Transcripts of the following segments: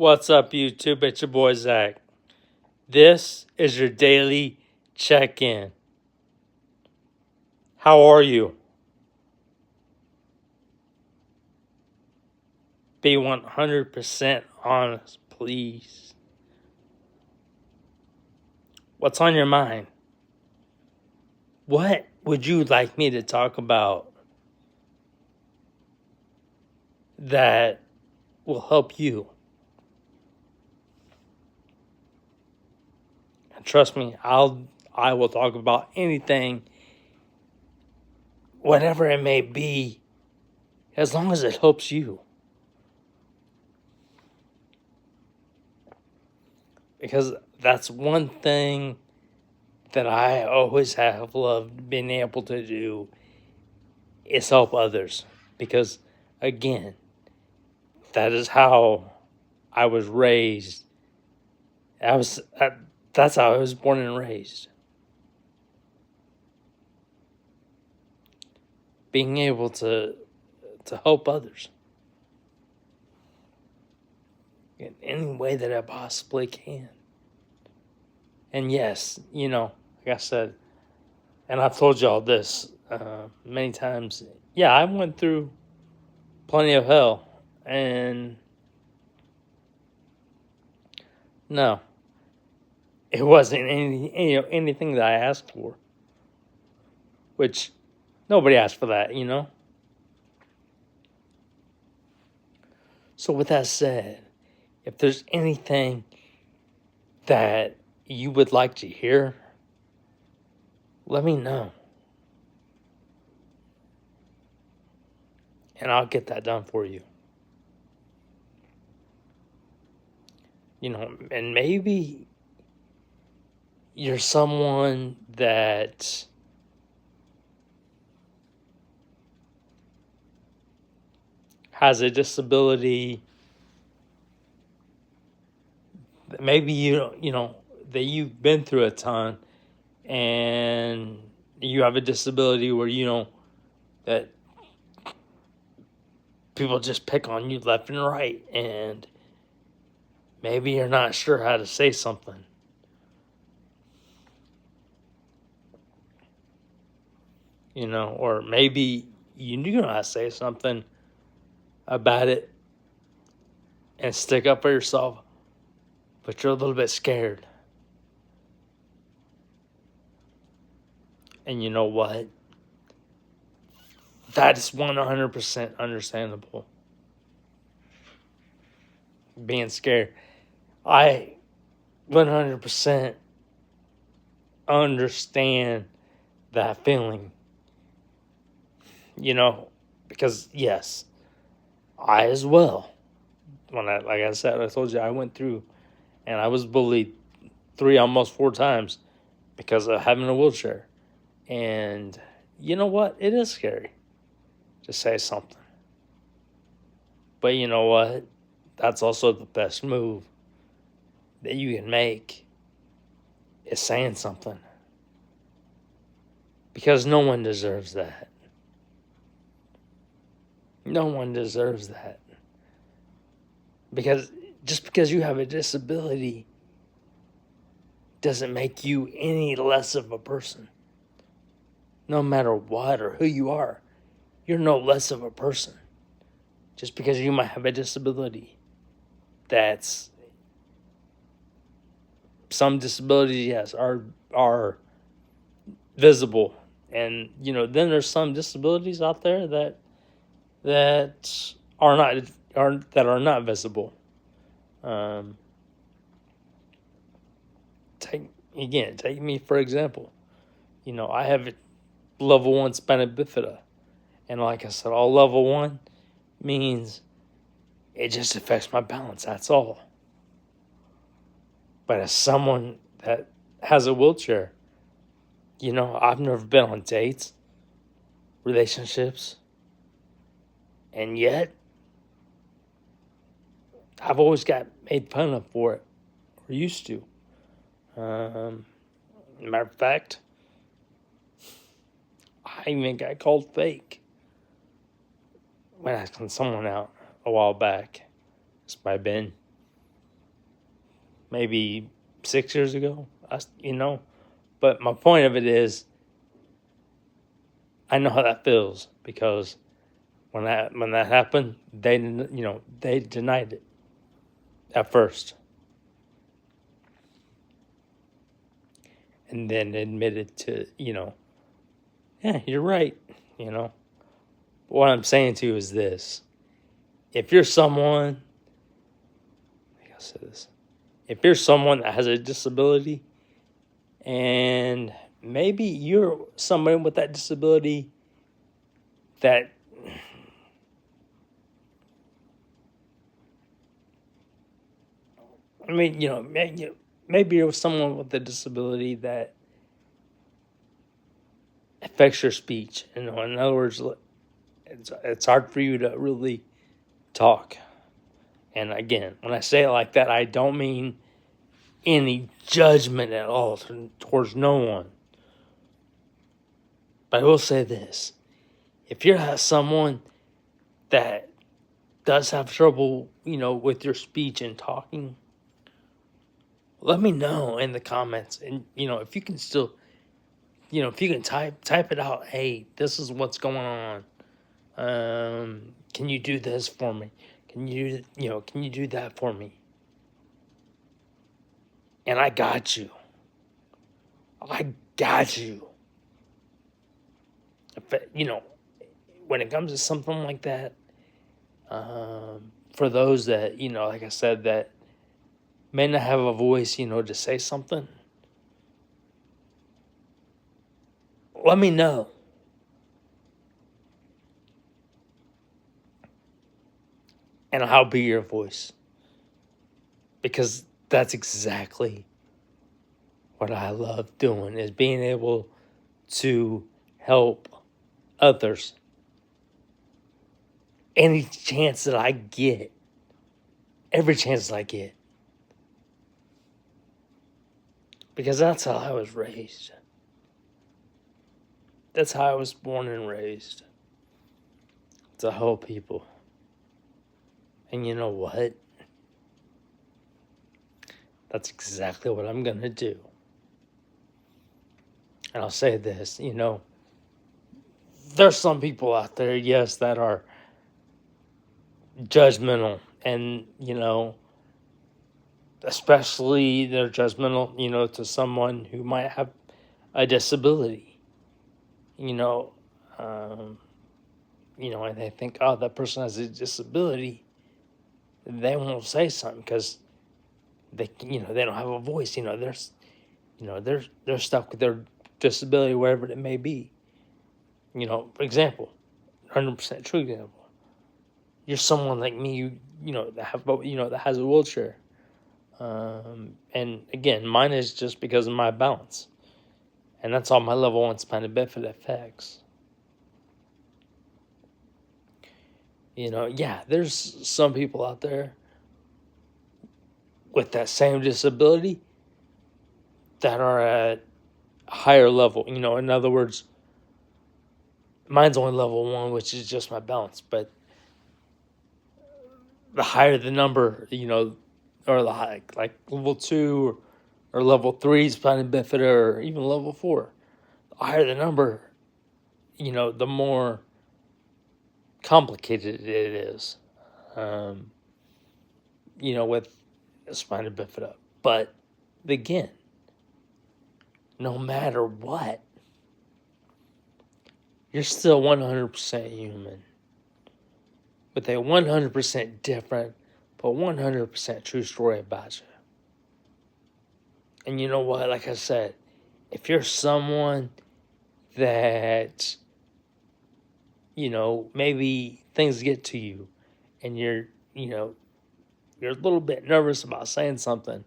What's up, YouTube? It's your boy Zach. This is your daily check in. How are you? Be 100% honest, please. What's on your mind? What would you like me to talk about that will help you? And trust me, I will talk about anything, whatever it may be, as long as it helps you. Because that's one thing that I always have loved being able to do is help others. Because, again, that is how I was raised. That's how I was born and raised. Being able to help others in any way that I possibly can. And yes, like I said, and I've told y'all this many times. Yeah, I went through plenty of hell, and no, it wasn't anything that I asked for, which nobody asked for that, So with that said, if there's anything that you would like to hear, let me know. And I'll get that done for you. And maybe you're someone that has a disability. Maybe that you've been through a ton, and you have a disability where that people just pick on you left and right, and maybe you're not sure how to say something. Or maybe you do know how to say something about it and stick up for yourself, but you're a little bit scared. And you know what? That is 100% understandable. Being scared. I 100% understand that feeling. Because yes, I as well. Like I said, I told you I went through and I was bullied 3, almost 4 times because of having a wheelchair. And you know what? It is scary to say something. But you know what? That's also the best move that you can make is saying something. Because no one deserves that. No one deserves that. Because just because you have a disability doesn't make you any less of a person. No matter what or who you are, you're no less of a person. Just because you might have a disability. That's some disabilities, yes, are visible. And then there's some disabilities out there that are not visible. Take me for example. I have level 1 spina bifida, and like I said, all level 1 means it just affects my balance. That's all. But as someone that has a wheelchair, I've never been on dates, relationships, and yet I've always got made fun of for it, or used to. Matter of fact, I even got called fake when asking someone out a while back. This might have been maybe 6 years ago. But my point of it is, I know how that feels, because when that happened, they denied it at first, and then admitted to, yeah, you're right. What I'm saying to you is this: if you're someone, I gotta say this, if you're someone that has a disability, and maybe you're somebody with that disability that maybe you're someone with a disability that affects your speech. In other words, it's hard for you to really talk. And again, when I say it like that, I don't mean any judgment at all towards no one. But I will say this: if you're someone that does have trouble, with your speech and talking, let me know in the comments. And if you can still, if you can type it out. Hey, this is what's going on. Can you do this for me? Can you do that for me? And I got you. I got you. When it comes to something like that, for those that, like I said, that may not have a voice, to say something, let me know. And I'll be your voice. Because that's exactly what I love doing, is being able to help others any chance that I get. Every chance that I get. Because that's how I was raised. That's how I was born and raised. To help people. And you know what? That's exactly what I'm going to do. And I'll say this, there's some people out there, yes, that are judgmental. And, especially they're judgmental, to someone who might have a disability. And they think, oh, that person has a disability. They won't say something because they don't have a voice. They're stuck with their disability, wherever it may be. Example, 100% true example. You're someone like me, that has a wheelchair. And again, mine is just because of my balance. And that's all my level 1 spina bifida affects. There's some people out there with that same disability that are at a higher level. In other words, mine's only level 1, which is just my balance. But the higher the number, or the high, like level 2 or level 3 spina bifida, or even level 4, the higher the number, the more complicated it is, with spina bifida. But again, no matter what, you're still 100% human, with a 100% different, but 100% true story about you. And you know what? Like I said, if you're someone that, maybe things get to you and you're a little bit nervous about saying something,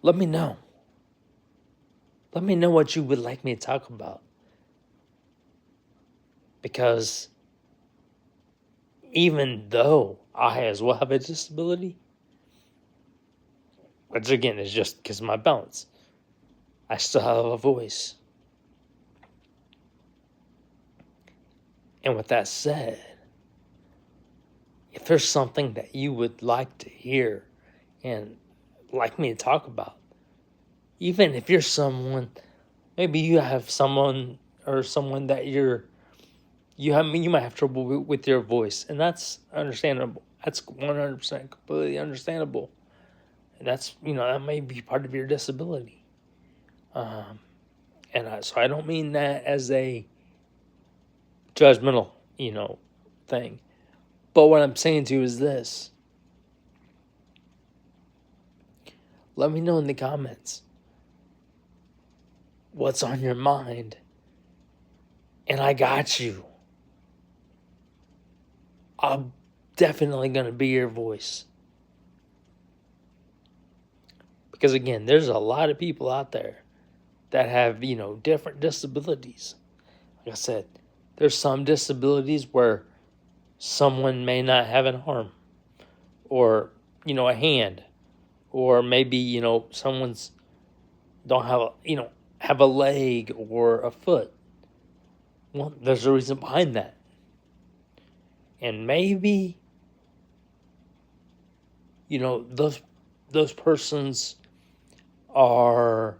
let me know. Let me know what you would like me to talk about. Because even though I as well have a disability, which again is just because of my balance, I still have a voice. And with that said, if there's something that you would like to hear and like me to talk about. Even if you're someone, maybe you have someone or someone that you might have trouble with your voice, and that's understandable. That's 100% completely understandable. And that's, that may be part of your disability. Um, so I don't mean that as a judgmental, thing. But what I'm saying to you is this. Let me know in the comments what's on your mind. And I got you. I'm definitely going to be your voice. Because again, there's a lot of people out there that have, different disabilities. Like I said, there's some disabilities where someone may not have an arm or, a hand, or maybe, someone's don't have a leg or a foot. Well, there's a reason behind that. And maybe, those persons are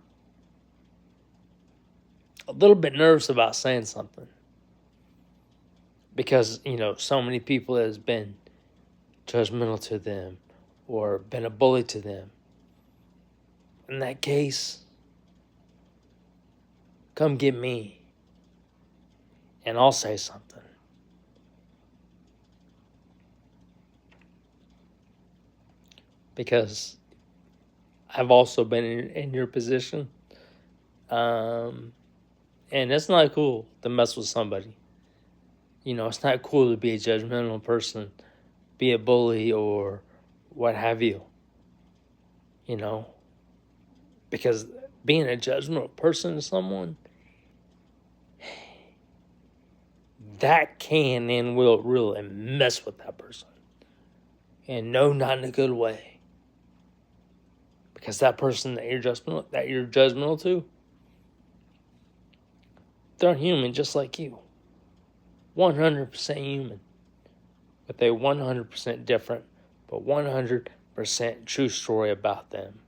a little bit nervous about saying something because, so many people has been judgmental to them or been a bully to them. In that case, come get me and I'll say something. Because I've also been in your position. And it's not cool to mess with somebody. It's not cool to be a judgmental person, be a bully or what have you. Because being a judgmental person to someone, that can and will really mess with that person. And no, not in a good way. Because that person that you're judgmental to, they're human just like you. 100% human. With a 100% different, but 100% true story about them.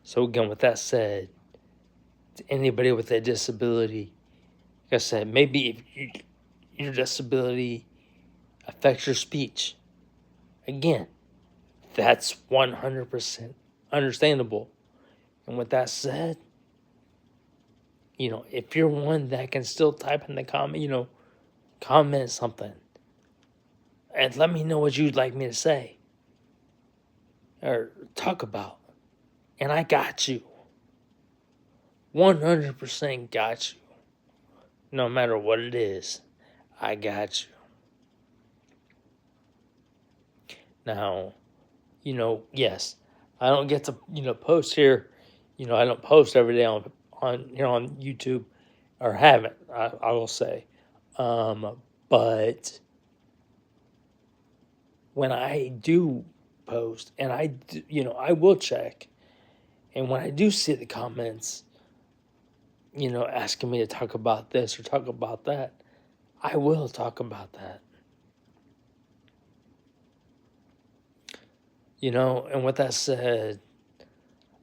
So again, with that said, to anybody with a disability, like I said, maybe if your disability affects your speech, again, that's 100% understandable. And with that said, if you're one that can still type in the comment, comment something. And let me know what you'd like me to say. Or talk about. And I got you. 100% got you. No matter what it is, I got you. Now, yes, I don't get to, post here. I don't post every day on YouTube, or haven't, I will say. But when I do post, and I will check. And when I do see the comments, asking me to talk about this or talk about that, I will talk about that. And with that said,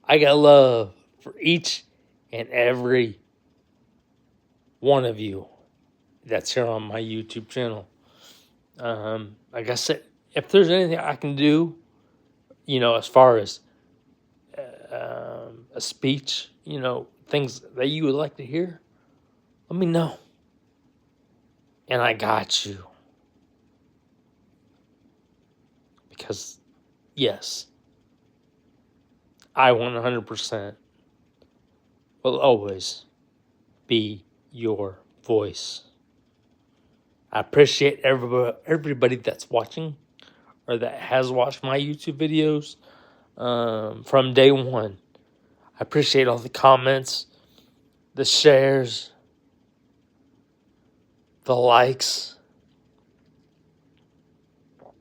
I got love for each and every one of you that's here on my YouTube channel. Like I said, if there's anything I can do, as far as a speech, things that you would like to hear, let me know. And I got you. Because, yes, I 100% will always be your voice. I appreciate everybody that's watching or that has watched my YouTube videos from day one. I appreciate all the comments, the shares, the likes. I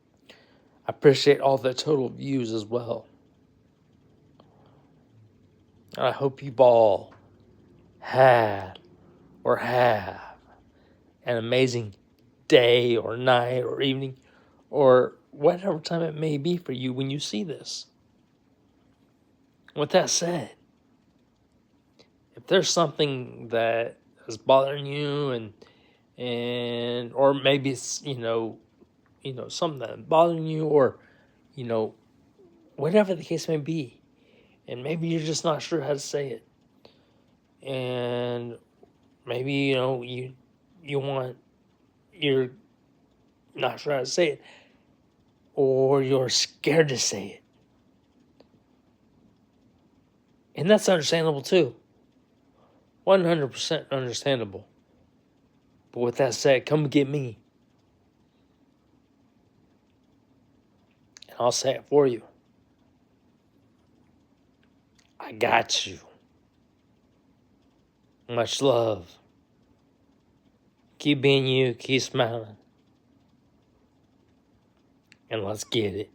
appreciate all the total views as well. And I hope you all had or have an amazing day or night or evening or whatever time it may be for you when you see this. With that said, if there's something that is bothering you and or maybe it's something that's bothering you, or whatever the case may be, and maybe you're just not sure how to say it, and maybe you're not sure how to say it, or you're scared to say it, and that's understandable too. 100% understandable. But with that said, come get me, and I'll say it for you. I got you. Much love. Keep being you, keep smiling, and let's get it.